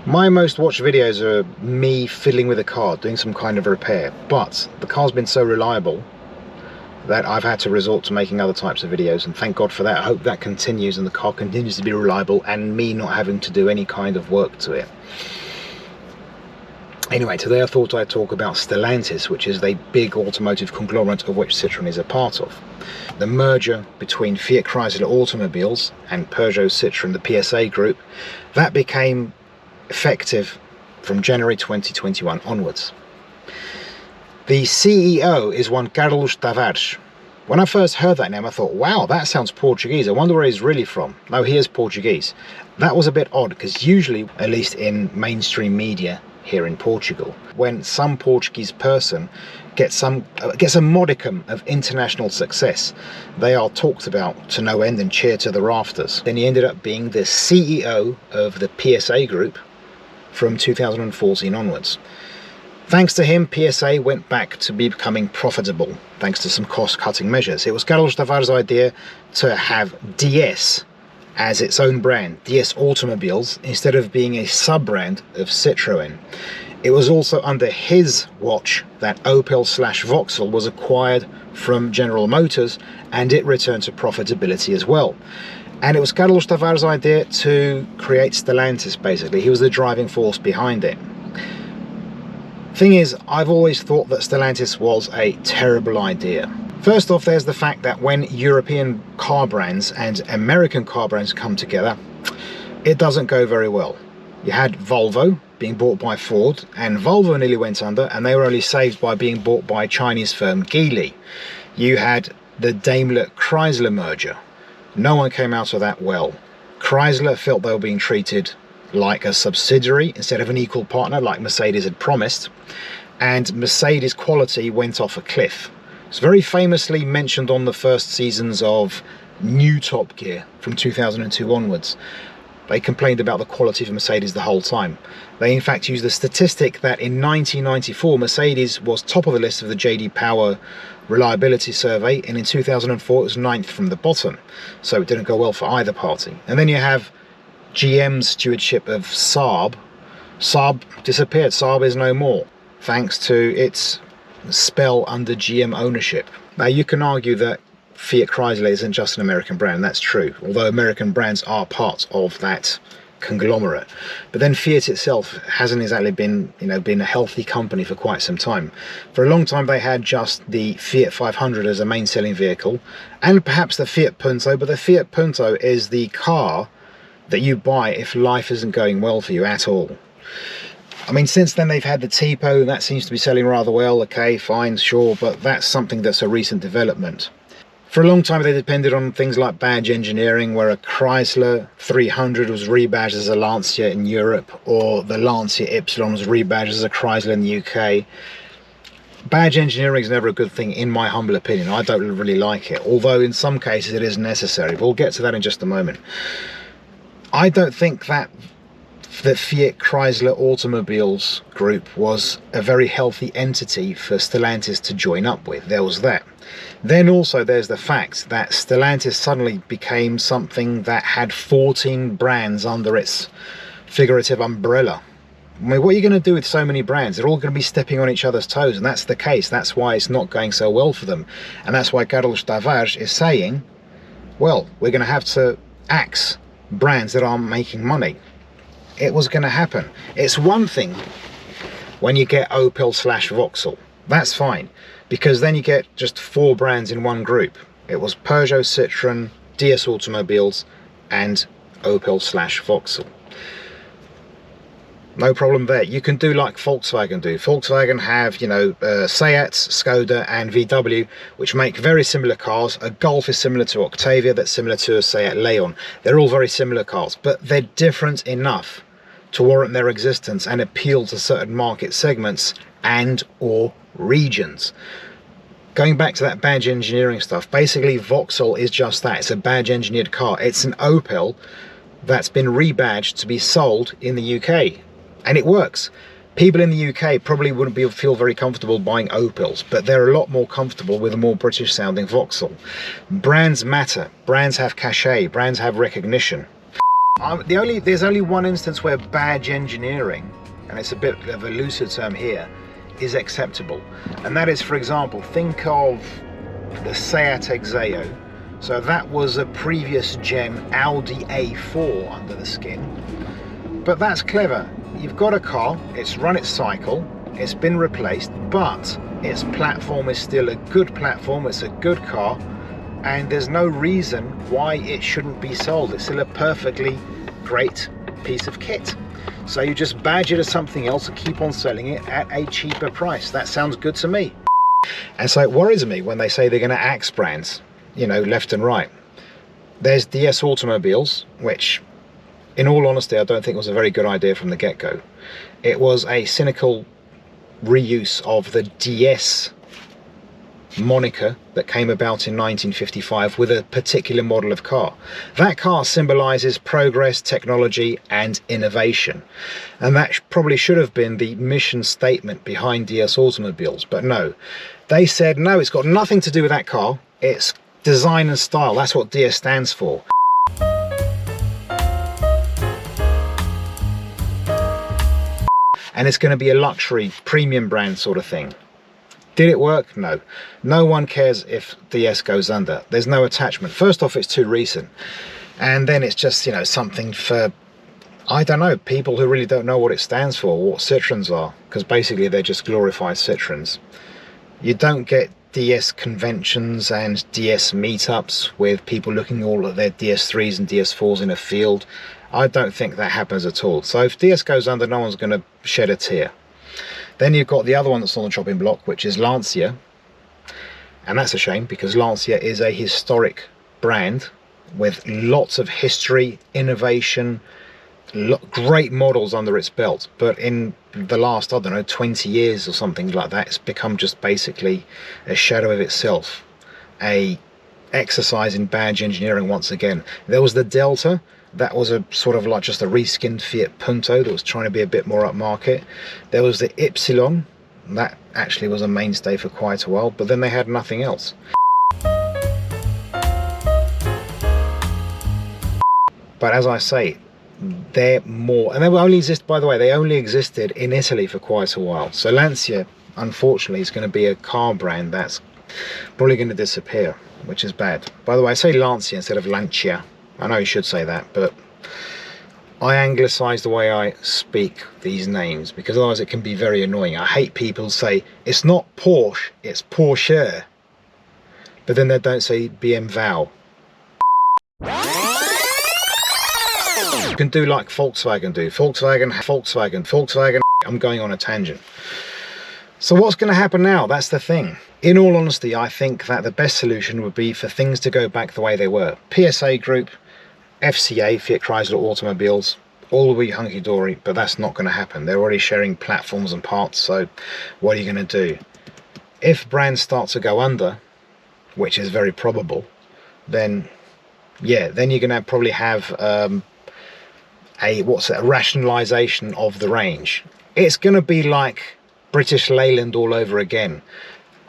My most watched videos are me fiddling with a car, doing some kind of repair, but the car's been so reliable that I've had to resort to making other types of videos, and thank God for that. I hope that continues and the car continues to be reliable and me not having to do any kind of work to it. Anyway, today I thought I'd talk about Stellantis, which is the big automotive conglomerate of which Citroën is a part of. The merger between Fiat Chrysler Automobiles and Peugeot Citroën, the PSA group, that became effective from January 2021 onwards. The CEO is one Carlos Tavares. When I first heard that name, I thought, wow, that sounds Portuguese. I wonder where he's really from. No, he is Portuguese. That was a bit odd, because usually, at least in mainstream media here in Portugal, when some Portuguese person gets a modicum of international success, they are talked about to no end and cheered to the rafters. Then he ended up being the CEO of the PSA group from 2014 onwards. Thanks to him, PSA went back to becoming profitable, thanks to some cost-cutting measures. It was Carlos Tavares' idea to have DS as its own brand, DS Automobiles, instead of being a sub-brand of Citroën. It was also under his watch that Opel/Vauxhall was acquired from General Motors, and it returned to profitability as well. And it was Carlos Tavares' idea to create Stellantis, basically. He was the driving force behind it. Thing is, I've always thought that Stellantis was a terrible idea. First off, there's the fact that when European car brands and American car brands come together, it doesn't go very well. You had Volvo being bought by Ford, and Volvo nearly went under, and they were only saved by being bought by Chinese firm Geely. You had the Daimler-Chrysler merger. No one came out of that well. Chrysler felt they were being treated like a subsidiary instead of an equal partner like Mercedes had promised, and Mercedes quality went off a cliff. It's very famously mentioned on the first seasons of New Top Gear from 2002 onwards. They complained about the quality of Mercedes the whole time. They in fact used the statistic that in 1994 Mercedes was top of the list of the JD Power reliability survey, and in 2004 it was 9th from the bottom, so it didn't go well for either party. And then you have GM's stewardship of Saab. Saab disappeared. Saab is no more, thanks to its spell under GM ownership. Now you can argue that Fiat Chrysler isn't just an American brand, that's true, although American brands are part of that conglomerate. But then Fiat itself hasn't exactly been a healthy company for quite some time. For a long time they had just the Fiat 500 as a main selling vehicle, and perhaps the Fiat Punto, but the Fiat Punto is the car that you buy if life isn't going well for you at all. I mean, since then they've had the Tipo, and that seems to be selling rather well. Okay, fine, sure, but that's something that's a recent development. For a long time they depended on things like badge engineering, where a Chrysler 300 was rebadged as a Lancia in Europe, or the Lancia Y was rebadged as a Chrysler in the UK. Badge engineering is never a good thing, in my humble opinion. I don't really like it, although in some cases it is necessary, but we'll get to that in just a moment. I don't think that the Fiat Chrysler Automobiles group was a very healthy entity for Stellantis to join up with. There was that. Then also there's the fact that Stellantis suddenly became something that had 14 brands under its figurative umbrella. I mean, what are you going to do with so many brands? They're all going to be stepping on each other's toes, and that's the case. That's why it's not going so well for them. And that's why Carlos Tavares is saying, well, we're going to have to axe brands that aren't making money. It was going to happen. It's one thing when you get Opel/Vauxhall. That's fine, because then you get just 4 brands in one group. It was Peugeot, Citroën, DS Automobiles, and Opel/Vauxhall. No problem there. You can do like Volkswagen do. Volkswagen have, Seat, Skoda and VW, which make very similar cars. A Golf is similar to Octavia, that's similar to a Seat Leon. They're all very similar cars, but they're different enough to warrant their existence and appeal to certain market segments and or regions. Going back to that badge engineering stuff, basically Vauxhall is just that. It's a badge engineered car. It's an Opel that's been rebadged to be sold in the UK. And it works. People in the UK probably wouldn't feel very comfortable buying Opels, but they're a lot more comfortable with a more British sounding Vauxhall. Brands matter. Brands have cachet. Brands have recognition. There's only one instance where badge engineering, and it's a bit of a looser term here, is acceptable. And that is, for example, think of the Seat Exeo. So that was a previous gen Audi A4 under the skin. But that's clever. You've got a car, it's run its cycle, it's been replaced, but its platform is still a good platform, it's a good car, and there's no reason why it shouldn't be sold. It's still a perfectly great piece of kit. So you just badge it as something else and keep on selling it at a cheaper price. That sounds good to me. And so it worries me when they say they're going to axe brands, you know, left and right. There's DS Automobiles, which in all honesty I don't think was a very good idea from the get-go. It was a cynical reuse of the DS moniker that came about in 1955 with a particular model of car. That car symbolizes progress, technology and innovation, and that probably should have been the mission statement behind DS Automobiles, but no, they said no, it's got nothing to do with that car, it's design and style, that's what DS stands for. And it's going to be a luxury premium brand sort of thing. Did it work? No. No one cares if DS goes under. There's no attachment. First off, it's too recent. And then it's just, you know, something for, I don't know, people who really don't know what it stands for, what Citroens are. Because basically they're just glorified Citroens. You don't get DS conventions and DS meetups with people looking all at their DS3s and DS4s in a field. I don't think that happens at all. So if DS goes under, no one's going to shed a tear. Then you've got the other one that's on the chopping block, which is Lancia. And that's a shame, because Lancia is a historic brand with lots of history, innovation, great models under its belt. But in the last, I don't know, 20 years or something like that, it's become just basically a shadow of itself. A exercise in badge engineering once again. There was the Delta. That was a sort of like just a reskinned Fiat Punto that was trying to be a bit more upmarket. There was the Ypsilon. That actually was a mainstay for quite a while, but then they had nothing else. But as I say, they're more, and they will only exist, by the way, they only existed in Italy for quite a while. So Lancia, unfortunately, is going to be a car brand that's probably going to disappear, which is bad. By the way, I say Lancia instead of Lancia. I know you should say that, but I anglicise the way I speak these names, because otherwise it can be very annoying. I hate people who say, it's not Porsche, it's Porsche. But then they don't say BMW. You can do like Volkswagen do. Volkswagen. I'm going on a tangent. So what's going to happen now? That's the thing. In all honesty, I think that the best solution would be for things to go back the way they were. PSA Group, FCA, Fiat Chrysler Automobiles, all will be hunky-dory, but that's not going to happen. They're already sharing platforms and parts, so what are you going to do? If brands start to go under, which is very probable, then yeah, then you're going to probably have a rationalization of the range. It's going to be like British Leyland all over again.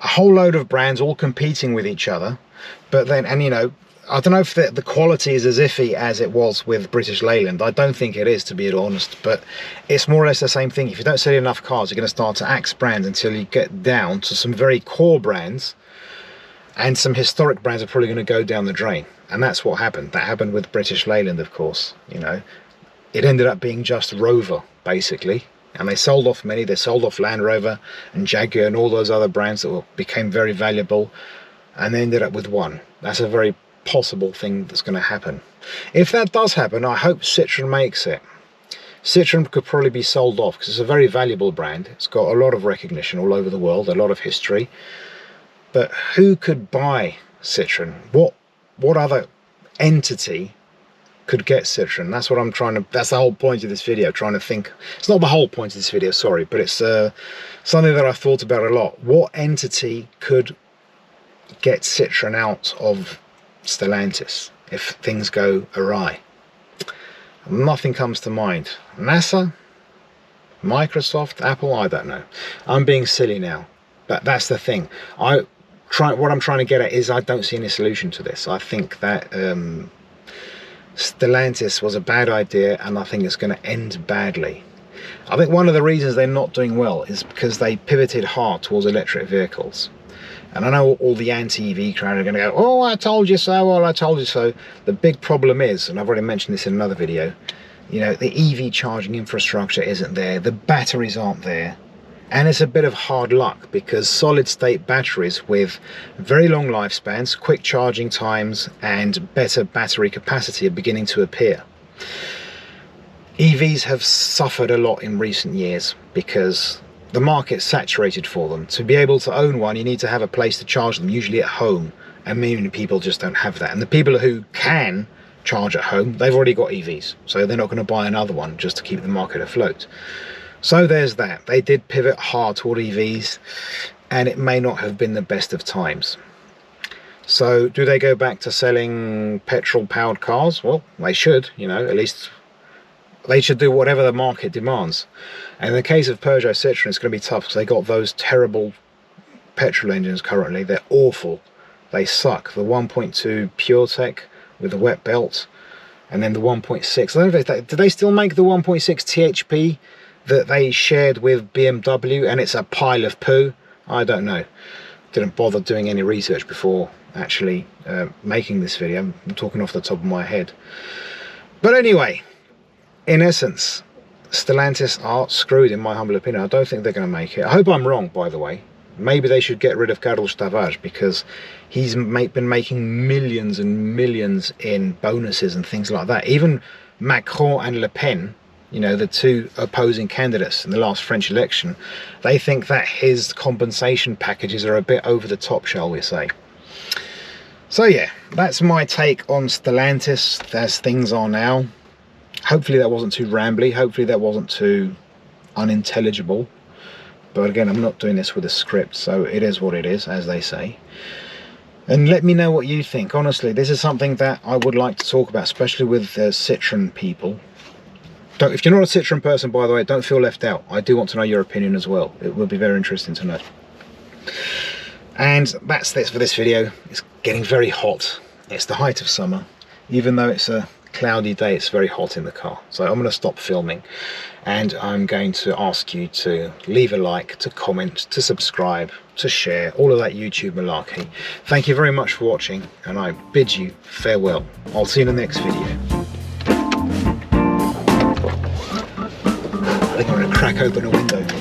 A whole load of brands all competing with each other, but then, and you know, I don't know if the quality is as iffy as it was with British Leyland. I don't think it is, to be honest, but it's more or less the same thing. If you don't sell enough cars, you're going to start to axe brands until you get down to some very core brands, and some historic brands are probably going to go down the drain. And that's what happened. That happened with British Leyland, of course. You know, it ended up being just Rover, basically. And they sold off many. They sold off Land Rover and Jaguar and all those other brands that became very valuable, and they ended up with one. That's a very possible thing that's going to happen. If that does happen, I hope Citroen makes it. Citroen could probably be sold off because it's a very valuable brand. It's got a lot of recognition all over the world, a lot of history. But who could buy Citroen? What other entity could get Citroen? That's what I'm trying to, that's the whole point of this video, trying to think. It's not the whole point of this video, sorry, but it's something that I've thought about a lot. What entity could get Citroen out of Stellantis if things go awry? Nothing comes to mind. NASA? Microsoft? Apple? I don't know. I'm being silly now, but that's the thing. What I'm trying to get at is I don't see any solution to this. I think that Stellantis was a bad idea, and I think it's going to end badly. I think one of the reasons they're not doing well is because they pivoted hard towards electric vehicles. And I know all the anti-EV crowd are going to go, oh, I told you so, well, I told you so. The big problem is, and I've already mentioned this in another video, you know, the EV charging infrastructure isn't there, the batteries aren't there, and it's a bit of hard luck because solid state batteries with very long lifespans, quick charging times, and better battery capacity are beginning to appear. EVs have suffered a lot in recent years because the market's saturated for them. To be able to own one, you need to have a place to charge them, usually at home, and many people just don't have that. And the people who can charge at home, they've already got EVs, so they're not going to buy another one just to keep the market afloat. So there's that. They did pivot hard toward EVs, and it may not have been the best of times. So do they go back to selling petrol-powered cars? Well, they should, you know, at least they should do whatever the market demands. And in the case of Peugeot Citroën, it's going to be tough because they got those terrible petrol engines currently. They're awful. They suck. The 1.2 PureTech with the wet belt, and then the 1.6. I don't know if do they still make the 1.6 THP that they shared with BMW, and it's a pile of poo? I don't know. Didn't bother doing any research before actually making this video. I'm talking off the top of my head. But anyway, in essence, Stellantis are screwed in my humble opinion. I don't think they're going to make it. I hope I'm wrong, by the way. Maybe they should get rid of Carlos Tavares because he's been making millions and millions in bonuses and things like that. Even Macron and Le Pen, you know, the two opposing candidates in the last French election, they think that his compensation packages are a bit over the top, shall we say. So yeah, that's my take on Stellantis as things are now. Hopefully that wasn't too rambly, hopefully that wasn't too unintelligible. But again, I'm not doing this with a script, so it is what it is, as they say. And let me know what you think. Honestly, this is something that I would like to talk about, especially with Citroën people. If you're not a Citroën person, by the way, don't feel left out. I do want to know your opinion as well. It would be very interesting to know. And that's it for this video. It's getting very hot. It's the height of summer. Even though it's a cloudy day, it's very hot in the car. So I'm going to stop filming, and I'm going to ask you to leave a like, to comment, to subscribe, to share, all of that YouTube malarkey. Thank you very much for watching, and I bid you farewell. I'll see you in the next video. I think I'm going to crack open a window.